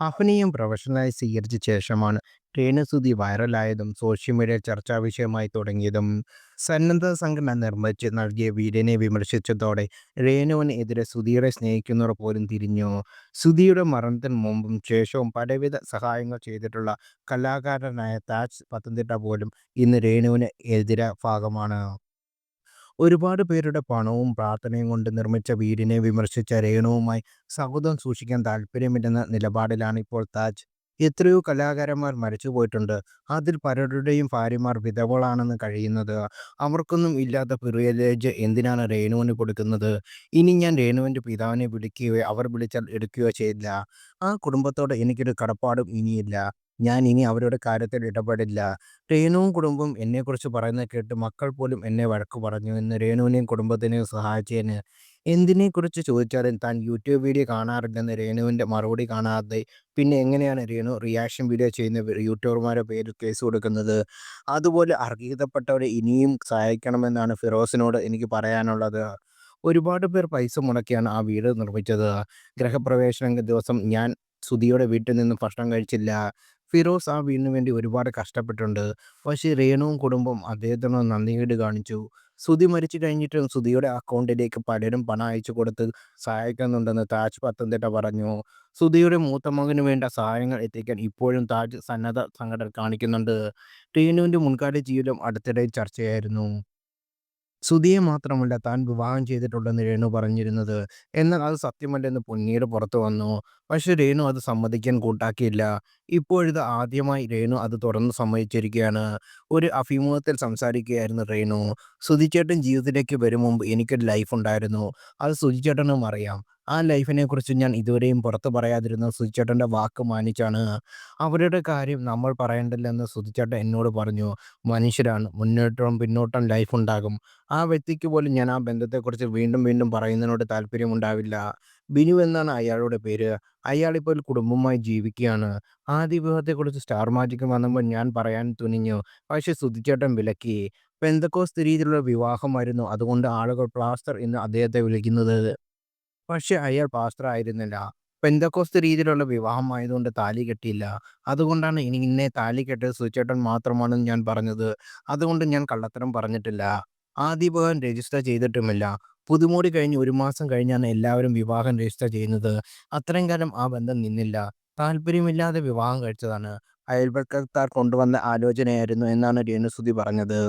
അഭിനയം പ്രൊഫഷണലായി സ്വീകരിച്ച ശേഷമാണ് രേണുസുതി വൈറലായതും സോഷ്യൽ മീഡിയ ചർച്ചാ വിഷയമായി തുടങ്ങിയതും. സന്നദ്ധ സംഘടന നിർമ്മിച്ച് നൽകിയ വീഡിയോനെ വിമർശിച്ചതോടെ രേണുവിന് എതിരെ സുധിയുടെ സ്നേഹിക്കുന്നവർ പോലും തിരിഞ്ഞു. സുധിയുടെ മരണത്തിന് മുമ്പും ശേഷവും പലവിധ സഹായങ്ങൾ ചെയ്തിട്ടുള്ള കലാകാരനായ താജ് പത്തനംതിട്ട പോലും ഇന്ന് രേണുവിന് എതിര ഭാഗമാണ്. ഒരുപാട് പേരുടെ പണവും പ്രാർത്ഥനയും കൊണ്ട് നിർമ്മിച്ച വീടിനെ വിമർശിച്ച രേണുവുമായി സൗഹൃദം സൂക്ഷിക്കാൻ താല്പര്യമില്ലെന്ന നിലപാടിലാണ് ഇപ്പോൾ താജ്. എത്രയോ കലാകാരന്മാർ മരിച്ചുപോയിട്ടുണ്ട്. അതിൽ പലരുടെയും ഭാര്യമാർ വിധവകളാണെന്ന് കഴിയുന്നത്. അവർക്കൊന്നും ഇല്ലാത്ത പ്രിവിലേജ് എന്തിനാണ് രേണുവിന് കൊടുക്കുന്നത്? ഇനി ഞാൻ രേണുവിൻ്റെ പിതാവിനെ വിളിക്കുകയോ അവർ വിളിച്ചാൽ എടുക്കുകയോ ചെയ്യില്ല. ആ കുടുംബത്തോട് എനിക്കൊരു കടപ്പാടും ഇനിയില്ല. ഞാൻ ഇനി അവരുടെ കാര്യത്തിൽ ഇടപെടില്ല. രേണുവും കുടുംബവും എന്നെക്കുറിച്ച് പറയുന്നത് കേട്ട് മക്കൾ പോലും എന്നെ വഴക്ക് പറഞ്ഞു എന്ന് രേണുവിനെയും കുടുംബത്തിനെയും സഹായിച്ചതിന്. എന്തിനെക്കുറിച്ച് ചോദിച്ചാലും താൻ യൂട്യൂബ് വീഡിയോ കാണാറില്ലെന്ന് രേണുവിൻ്റെ മറുപടി കാണാതെ പിന്നെ എങ്ങനെയാണ് രേണു റിയാക്ഷൻ വീഡിയോ ചെയ്യുന്ന യൂട്യൂബർമാരുടെ പേരിൽ കേസ് കൊടുക്കുന്നത്? അതുപോലെ അർഹതപ്പെട്ടവരെ ഇനിയും സഹായിക്കണമെന്നാണ് ഫിറോസിനോട് എനിക്ക് പറയാനുള്ളത്. ഒരുപാട് പേർ പൈസ മുടക്കിയാണ് ആ വീട് നിർമ്മിച്ചത്. ഗൃഹപ്രവേശന ദിവസം ഞാൻ സുധിയുടെ വീട്ടിൽ നിന്ന് ഭക്ഷണം കഴിച്ചില്ല. ഫിറോസ് ആ വീടിന് വേണ്ടി ഒരുപാട് കഷ്ടപ്പെട്ടിട്ടുണ്ട്. പക്ഷേ രേണുവും കുടുംബവും അദ്ദേഹത്തിനോട് നന്ദികേട് കാണിച്ചു. സുധി മരിച്ചു കഴിഞ്ഞിട്ടും സുധിയുടെ അക്കൗണ്ടിലേക്ക് പലരും പണം അയച്ചു കൊടുത്ത് സഹായിക്കുന്നുണ്ടെന്ന് താജ് പത്തനംതിട്ട പറഞ്ഞു. സുധിയുടെ മൂത്ത മകന് വേണ്ട സഹായങ്ങൾ എത്തിക്കാൻ ഇപ്പോഴും താജ് സന്നദ്ധ സംഘടന കാണിക്കുന്നുണ്ട്. രേണുവിൻ്റെ മുൻകാല ജീവിതം അടുത്തിടെ ചർച്ചയായിരുന്നു. സുധിയെ മാത്രമല്ല താൻ വിവാഹം ചെയ്തിട്ടുണ്ടെന്ന് രേണു പറഞ്ഞിരുന്നത്. എന്നാൽ അത് സത്യമല്ലെന്ന് പിന്നീട് പുറത്തു വന്നു. പക്ഷേ രേണു അത് സമ്മതിക്കാൻ കൂട്ടാക്കിയില്ല. ഇപ്പോഴിത് ആദ്യമായി രേണു അത് തുറന്ന് സമ്മതിച്ചിരിക്കുകയാണ്. ഒരു അഭിമുഖത്തിൽ സംസാരിക്കുകയായിരുന്നു രേണു. "സുധിച്ചേട്ടൻ ജീവിതത്തിലേക്ക് വരും മുമ്പ് എനിക്കൊരു ലൈഫ് ഉണ്ടായിരുന്നു. അത് സുധിച്ചേട്ടനും അറിയാം. ആ ലൈഫിനെക്കുറിച്ച് ഞാൻ ഇതുവരെയും പുറത്ത് പറയാതിരുന്നത് സുധിച്ചേട്ടൻ്റെ വാക്ക് മാനിച്ചാണ്. അവരുടെ കാര്യം നമ്മൾ പറയണ്ടല്ലെന്ന് സുധിച്ചേട്ടൻ എന്നോട് പറഞ്ഞു. മനുഷ്യരാണ്. മുന്നോട്ടും പിന്നോട്ടും ലൈഫ് ഉണ്ടാകും. ആ വ്യക്തിക്ക് പോലും ഞാൻ ആ ബന്ധത്തെക്കുറിച്ച് വീണ്ടും വീണ്ടും പറയുന്നതിനോട് താല്പര്യമുണ്ടാവില്ല." ബിനു എന്നാണ് അയാളുടെ പേര്. അയാളിപ്പോൾ ഒരു കുടുംബവുമായി ജീവിക്കുകയാണ്. ആദ്യ വിവാഹത്തെക്കുറിച്ച് സ്റ്റാർ മാജിക് വന്നപ്പോൾ ഞാൻ പറയാൻ തുനിഞ്ഞു. പക്ഷേ സുധിച്ചേട്ടൻ വിലക്കി. പെന്തക്കോസ്ത് രീതിയിലുള്ള വിവാഹമായിരുന്നു. അതുകൊണ്ട് ആളുകൾ പാസ്റ്റർ എന്ന് അദ്ദേഹത്തെ വിളിക്കുന്നത്. പക്ഷേ അയാൾ പാസ്റ്റർ ആയിരുന്നില്ല. പെന്തക്കോസ്ത് രീതിയിലുള്ള വിവാഹമായതുകൊണ്ട് താലി കെട്ടിയില്ല. അതുകൊണ്ടാണ് എന്നെ താലി കെട്ടിയത് സുചേട്ടൻ മാത്രമാണെന്ന് ഞാൻ പറഞ്ഞത്. അതുകൊണ്ട് ഞാൻ കള്ളത്തരം പറഞ്ഞിട്ടില്ല. ആദ്യ വിവാഹം രജിസ്റ്റർ ചെയ്തിട്ടുമില്ല. പുതുമോടി കഴിഞ്ഞ് 1 മാസം കഴിഞ്ഞാണ് എല്ലാവരും വിവാഹം രജിസ്റ്റർ ചെയ്യുന്നത്. അത്രയും കാലം ആ ബന്ധം നിന്നില്ല. താല്പര്യമില്ലാതെ വിവാഹം കഴിച്ചതാണ്. അയൽപക്കക്കാർ കൊണ്ടുവന്ന ആലോചനയായിരുന്നു എന്നാണ് രേണുസുതി പറഞ്ഞത്.